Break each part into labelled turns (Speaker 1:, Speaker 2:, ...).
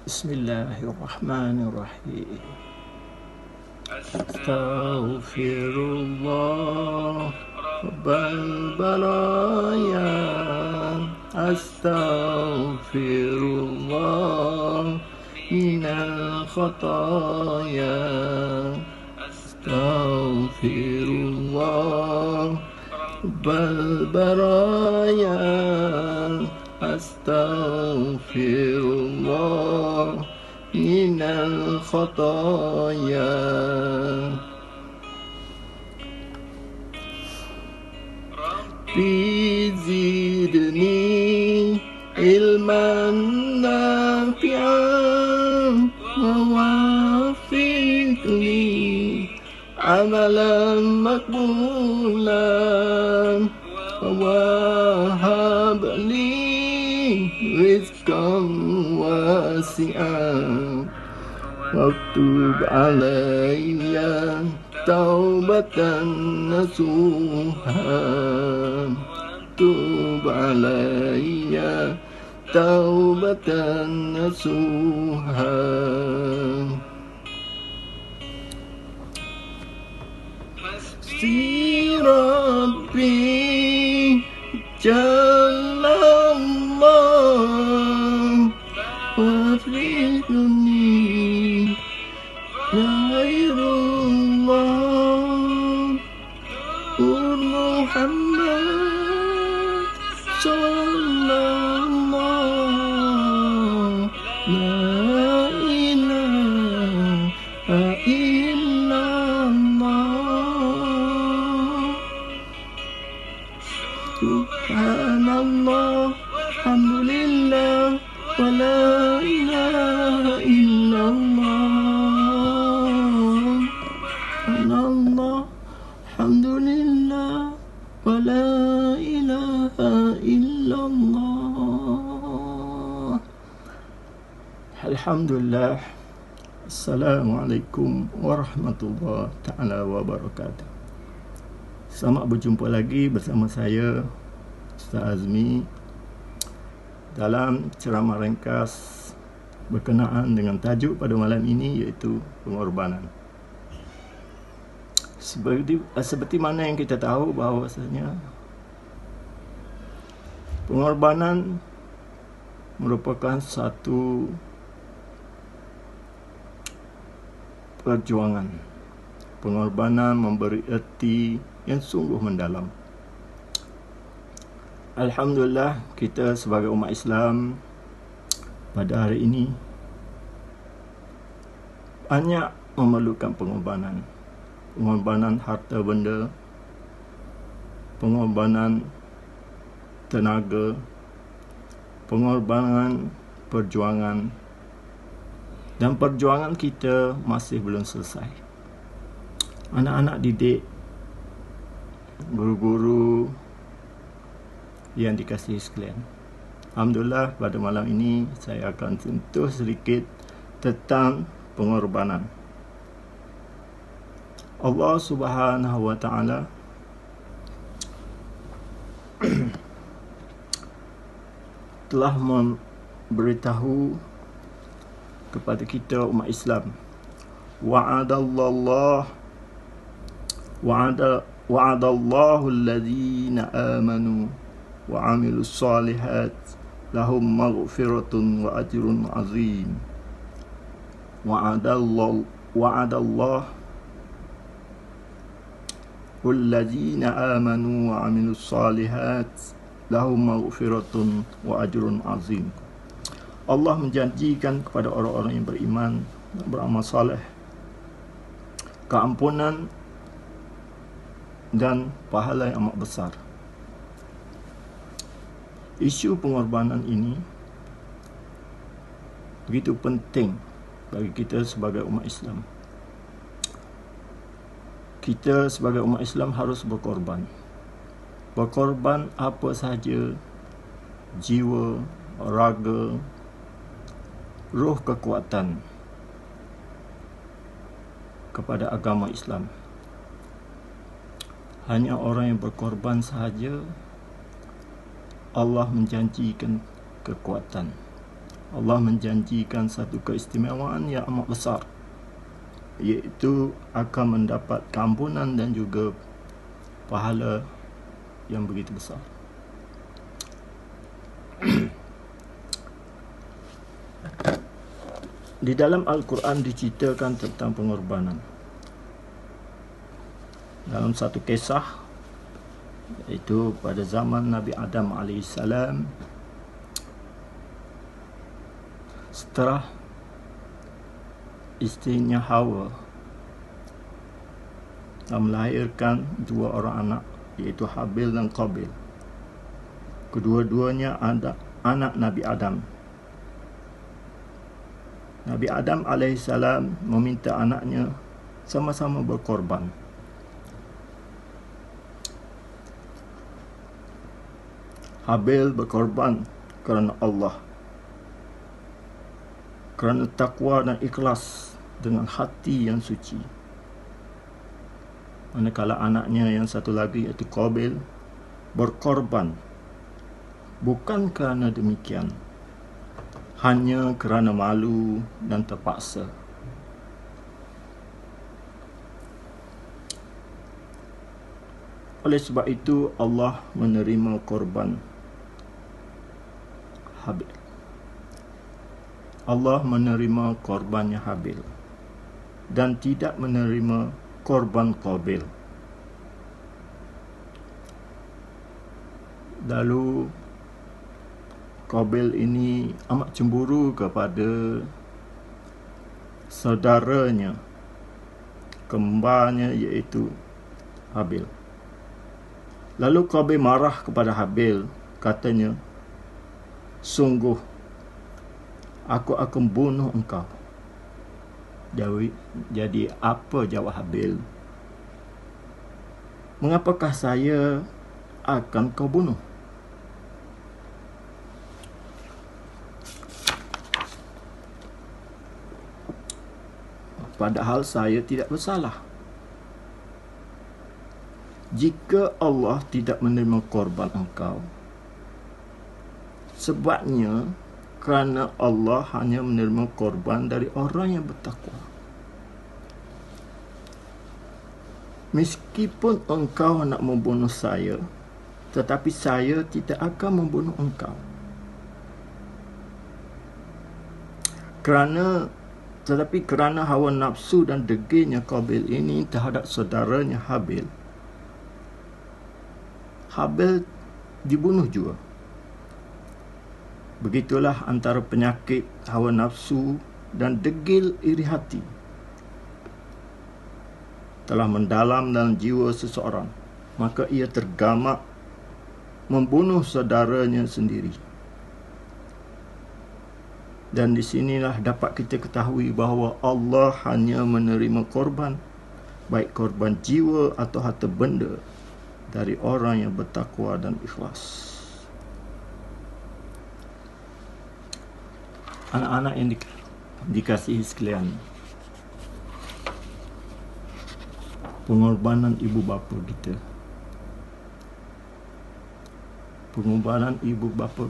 Speaker 1: Bismillahirrahmanirrahim. Astaghfirullah Rabbal baraya. Astaghfirullah minal khataya. Astaghfirullah Rabbal baraya. Astaghfirullah minal khataya. Rabbi zidni ilman nafi'an wa wafiqni amalan makbulan wa habli rizqan wasi'an waktub alayya taubatan nasuha. Tub alayya taubatan nasuha. Si Rabbi Jalallah wafriqni ghairullah Muhammad sallallahu la ilaha illallah. Subhanallah alhamdulillah wa la ilaha illallah. Subhanallah alhamdulillah wa la ilaha illallah. Alhamdulillah. Assalamualaikum warahmatullahi ta'ala wabarakatuh. Selamat berjumpa lagi bersama saya Ustaz Azmi dalam ceramah ringkas berkenaan dengan tajuk pada malam ini, iaitu pengorbanan. Seperti mana yang kita tahu bahawasanya pengorbanan merupakan satu perjuangan. Pengorbanan memberi erti yang sungguh mendalam. Alhamdulillah, kita sebagai umat Islam pada hari ini banyak memerlukan pengorbanan. Pengorbanan harta benda, pengorbanan tenaga, pengorbanan perjuangan, dan perjuangan kita masih belum selesai. Anak-anak didik, guru-guru yang dikasihi sekalian, alhamdulillah pada malam ini saya akan sentuh sedikit tentang pengorbanan. Allah Subhanahu wa ta'ala telah memberitahu kepada kita umat Islam, wa'adallahu alladhina amanu wa amilus salihat lahum maghfiratun wa ajrun azim. Wa'adallahu alladhina amanu wa amilus salihat lahum maghfiratun wa ajrun azim. Allah menjanjikan kepada orang-orang yang beriman dan beramal saleh keampunan dan pahala yang amat besar. Isu pengorbanan ini begitu penting bagi kita sebagai umat Islam. Kita sebagai umat Islam harus berkorban. Berkorban apa sahaja, jiwa, raga, roh, kekuatan kepada agama Islam. Hanya orang yang berkorban sahaja Allah menjanjikan kekuatan. Allah menjanjikan satu keistimewaan yang amat besar, iaitu akan mendapat keampunan dan juga pahala yang begitu besar. Di dalam Al-Quran diceritakan tentang pengorbanan. Dalam satu kisah, iaitu pada zaman Nabi Adam AS, setelah isterinya Hawa melahirkan dua orang anak, iaitu Habil dan Qabil. Kedua-duanya ada anak Nabi Adam. Nabi Adam AS meminta anaknya sama-sama berkorban. Habil berkorban kerana Allah, kerana takwa dan ikhlas dengan hati yang suci. Manakala anaknya yang satu lagi, iaitu Qabil, berkorban bukan kerana demikian, hanya kerana malu dan terpaksa. Oleh sebab itu Allah menerima korban Habil. Allah menerima korbannya Habil dan tidak menerima korban Qabil. Lalu Qabil ini amat cemburu kepada saudaranya, kembarnya, iaitu Habil. Lalu Qabil marah kepada Habil, katanya, "Sungguh aku akan bunuh engkau." Jadi apa jawab Habil? "Mengapakah saya akan kau bunuh? Padahal saya tidak bersalah." Jika Allah tidak menerima korban engkau, sebabnya kerana Allah hanya menerima korban dari orang yang bertakwa. Meskipun engkau nak membunuh saya, tetapi saya tidak akan membunuh engkau. Tetapi kerana hawa nafsu dan degilnya Qabil ini terhadap saudaranya Habil, Habil dibunuh juga. Begitulah antara penyakit hawa nafsu dan degil iri hati telah mendalam dalam jiwa seseorang, maka ia tergamak membunuh saudaranya sendiri. Dan di sinilah dapat kita ketahui bahawa Allah hanya menerima korban, baik korban jiwa atau harta benda, dari orang yang bertakwa dan ikhlas. Anak-anak yang dikasihi sekalian, pengorbanan ibu bapa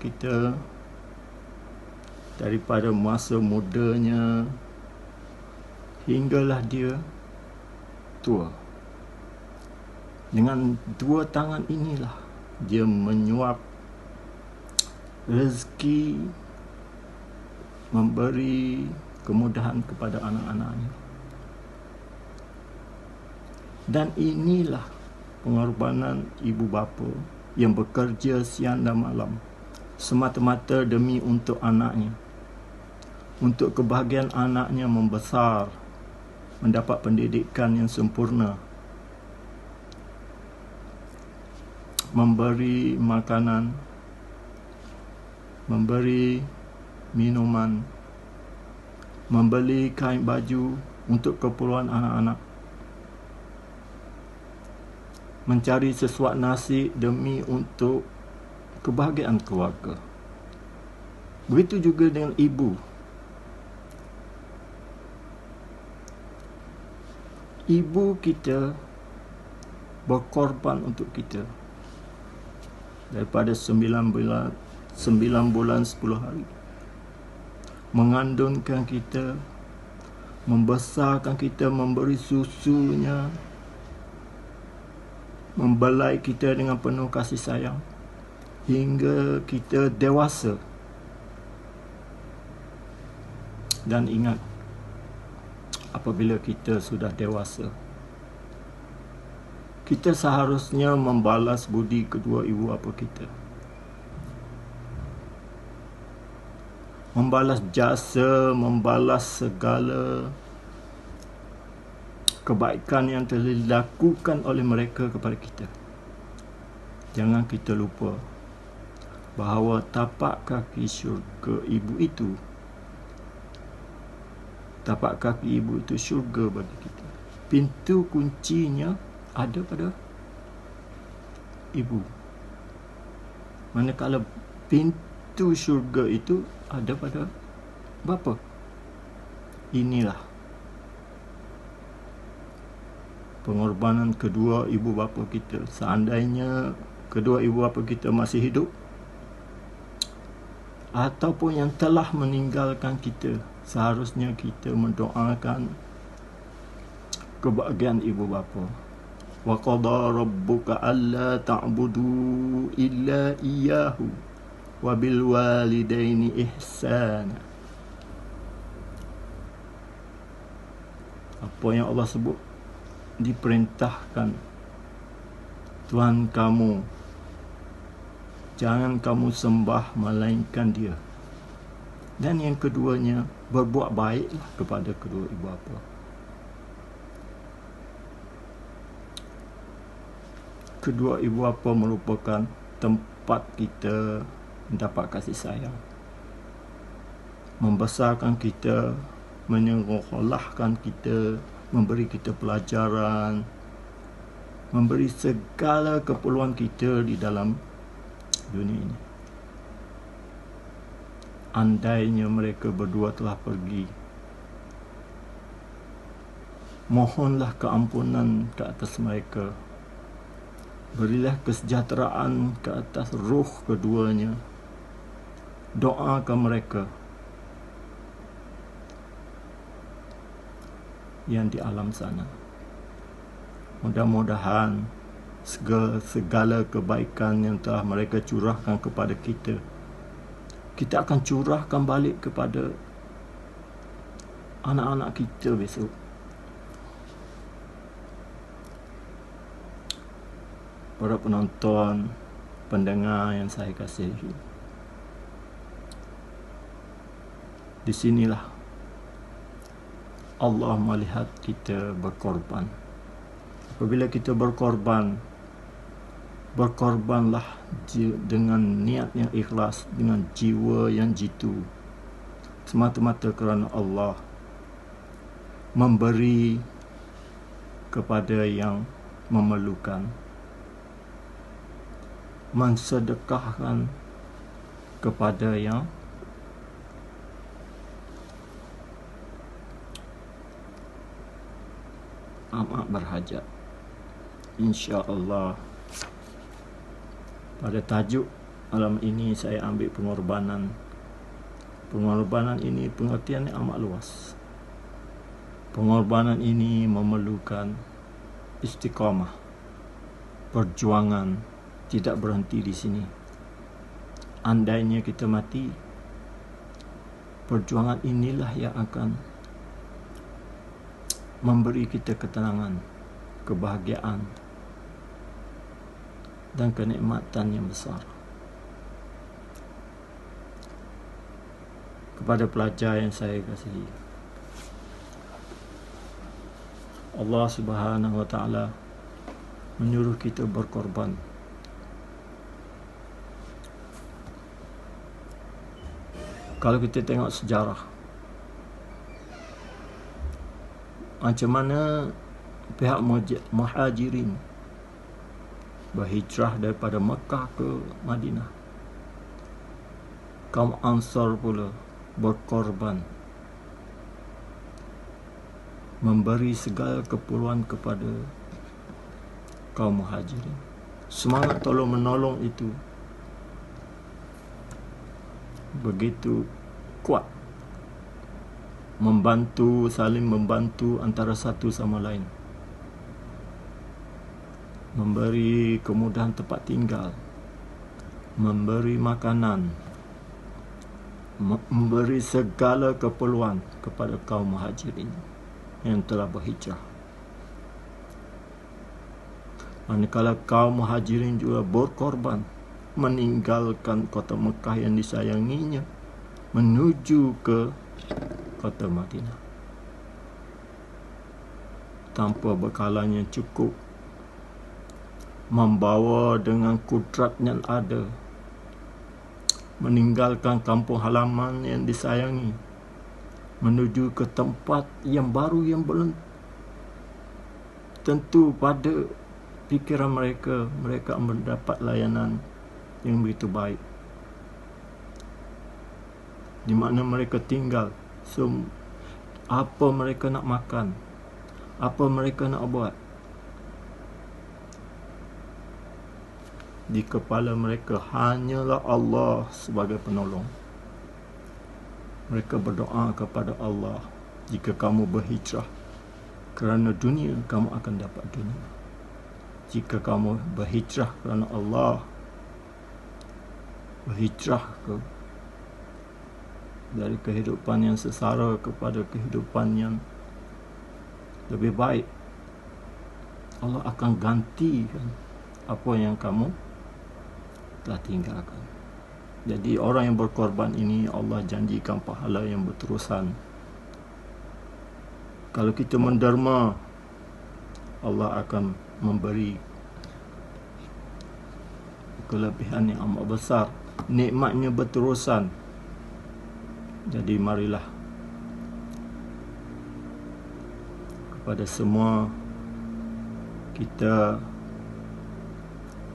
Speaker 1: kita, daripada masa mudanya hinggalah dia tua. Dengan dua tangan inilah dia menyuap rezeki, memberi kemudahan kepada anak-anaknya. Dan inilah pengorbanan ibu bapa yang bekerja siang dan malam semata-mata demi untuk anaknya, untuk kebahagiaan anaknya membesar, mendapat pendidikan yang sempurna, memberi makanan, memberi minuman, membeli kain baju untuk keperluan anak-anak, mencari sesuap nasi demi untuk kebahagiaan keluarga. Begitu juga dengan ibu. Ibu kita berkorban untuk kita daripada 9 bulan 10 hari mengandungkan kita, membesarkan kita, memberi susunya, membelai kita dengan penuh kasih sayang hingga kita dewasa. Dan ingat, apabila kita sudah dewasa, kita seharusnya membalas budi kedua ibu bapa kita, membalas jasa, membalas segala kebaikan yang telah dilakukan oleh mereka kepada kita. Jangan kita lupa bahawa tapak kaki syurga ibu itu, tapak kaki ibu itu syurga bagi kita. Pintu kuncinya ada pada ibu. Manakala pintu syurga itu ada pada bapa. Inilah pengorbanan kedua ibu bapa kita. Seandainya kedua ibu bapa kita masih hidup ataupun yang telah meninggalkan kita, seharusnya kita mendoakan kebahagiaan ibu bapa. Wa qada rabbuka alla ta'budu illa iyyahu wa bil walidaini ihsana. Apa yang Allah sebut, diperintahkan Tuhan kamu, jangan kamu sembah melainkan Dia. Dan yang keduanya, berbuat baiklah kepada kedua ibu bapa. Kedua ibu bapa merupakan tempat kita mendapat kasih sayang, membesarkan kita, menyekolahkan kita, memberi kita pelajaran, memberi segala keperluan kita di dalam dunia ini. Andainya mereka berdua telah pergi, mohonlah keampunan ke atas mereka. Berilah kesejahteraan ke atas roh keduanya. Doakan mereka yang di alam sana. Mudah-mudahan segala kebaikan yang telah mereka curahkan kepada kita, kita akan curahkan balik kepada anak-anak kita besok. Para penonton, pendengar yang saya kasihi, di sinilah Allah melihat kita berkorban. Apabila kita berkorban, berkorbanlah dengan niat yang ikhlas, dengan jiwa yang jitu, semata-mata kerana Allah, memberi kepada yang memerlukan, mensedekahkan kepada yang amat berhajat. InsyaAllah, pada tajuk malam ini saya ambil pengorbanan. Pengorbanan ini pengertiannya amat luas. Pengorbanan ini memerlukan istiqamah, perjuangan, tidak berhenti di sini. Andainya kita mati, perjuangan inilah yang akan memberi kita ketenangan, kebahagiaan, dan kenikmatan yang besar. Kepada pelajar yang saya kasihi, Allah Subhanahu wa Ta'ala menyuruh kita berkorban. Kalau kita tengok sejarah, macam mana pihak muhajirin berhijrah daripada Mekah ke Madinah, kaum Ansar pula berkorban, memberi segala keperluan kepada kaum muhajirin. Semangat tolong menolong itu begitu kuat saling membantu antara satu sama lain, memberi kemudahan tempat tinggal, memberi makanan, memberi segala keperluan kepada kaum muhajirin yang telah berhijrah. Manakala kaum muhajirin juga berkorban meninggalkan kota Mekah yang disayanginya menuju ke kota Madinah tanpa bekalan yang cukup, membawa dengan kudrat yang ada, meninggalkan kampung halaman yang disayangi menuju ke tempat yang baru yang belum tentu pada fikiran mereka mendapat layanan yang begitu baik, di mana mereka tinggal. Apa mereka nak makan, apa mereka nak buat, di kepala mereka hanyalah Allah sebagai penolong. Mereka berdoa kepada Allah, jika kamu berhijrah kerana dunia, kamu akan dapat dunia. Jika kamu berhijrah kerana Allah, berhijrah dari kehidupan yang sesara kepada kehidupan yang lebih baik, Allah akan gantikan apa yang kamu telah tinggalkan. Jadi orang yang berkorban ini Allah janjikan pahala yang berterusan. Kalau kita menderma, Allah akan memberi kelebihan yang amat besar, nikmatnya berterusan. Jadi marilah kepada semua kita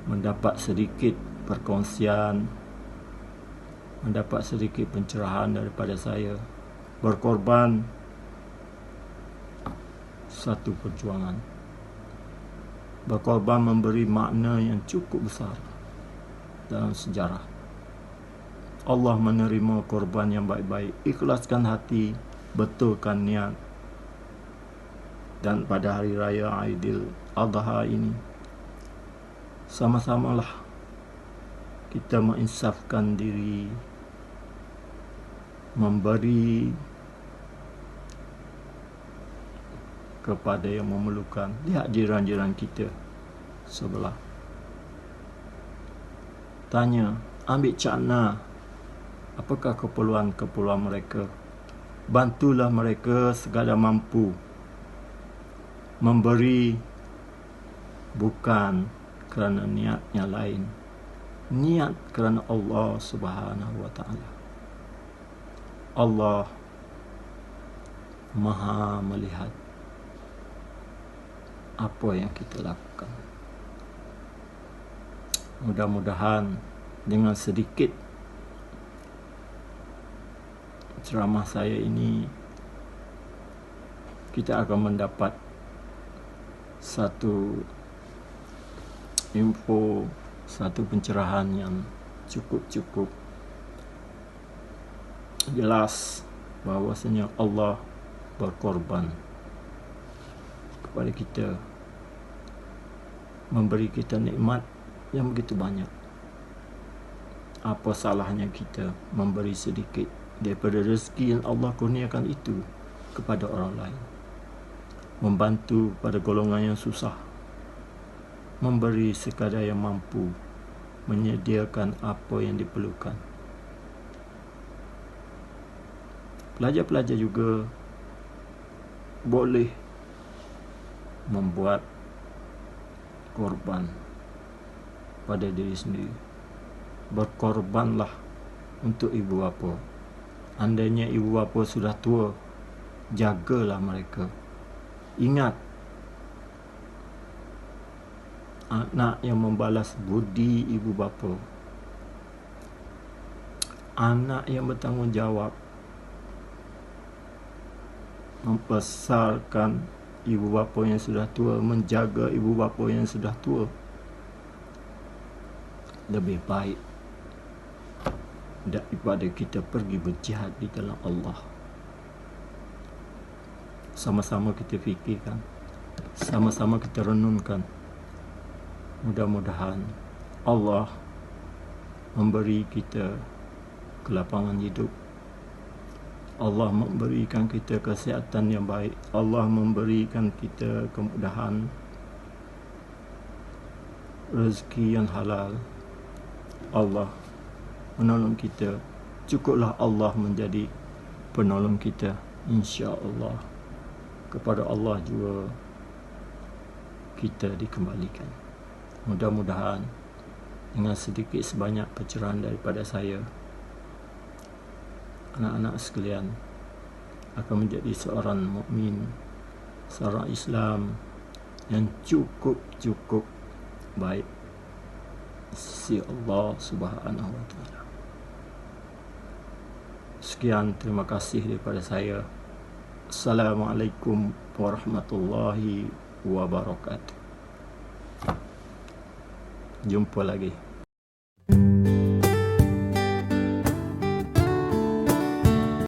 Speaker 1: mendapat sedikit perkongsian, mendapat sedikit pencerahan daripada saya. Berkorban satu perjuangan, berkorban memberi makna yang cukup besar dalam sejarah. Allah menerima korban yang baik-baik. Ikhlaskan hati, betulkan niat. Dan pada hari raya Aidil Adha ini, sama-samalah kita menginsafkan diri, memberi kepada yang memerlukan. Lihat jiran-jiran kita sebelah, tanya, ambil cakna apakah keperluan mereka. Bantulah mereka sekadar mampu. Memberi bukan kerana niatnya lain, niat kerana Allah Subhanahu wa ta'ala. Allah Maha melihat apa yang kita lakukan. Mudah-mudahan dengan sedikit ceramah saya ini, kita akan mendapat satu info, satu pencerahan yang cukup jelas bahawasanya Allah berkorban kepada kita, memberi kita nikmat yang begitu banyak. Apa salahnya kita memberi sedikit daripada rezeki yang Allah kurniakan itu kepada orang lain? Membantu pada golongan yang susah, memberi sekadar yang mampu, menyediakan apa yang diperlukan. Pelajar-pelajar juga boleh membuat korban pada diri sendiri. Berkorbanlah untuk ibu bapa. Andainya ibu bapa sudah tua, jagalah mereka. Ingat, anak yang membalas budi ibu bapa, anak yang bertanggungjawab membesarkan ibu bapa yang sudah tua, menjaga ibu bapa yang sudah tua, lebih baik daripada kita pergi berjihad di dalam Allah. sama-sama kita fikirkan, sama-sama kita renungkan. Mudah-mudahan Allah memberi kita kelapangan hidup, Allah memberikan kita kesihatan yang baik, Allah memberikan kita kemudahan, rezeki yang halal. Allah menolong kita. Cukuplah Allah menjadi penolong kita, insya-Allah. Kepada Allah juga kita dikembalikan. Mudah-mudahan dengan sedikit sebanyak pencerahan daripada saya, anak-anak sekalian akan menjadi seorang mukmin, seorang Islam yang cukup baik di sisi Allah Subhanahu wa taala. Sekian, terima kasih daripada saya. Assalamualaikum warahmatullahi wabarakatuh. Jumpa lagi.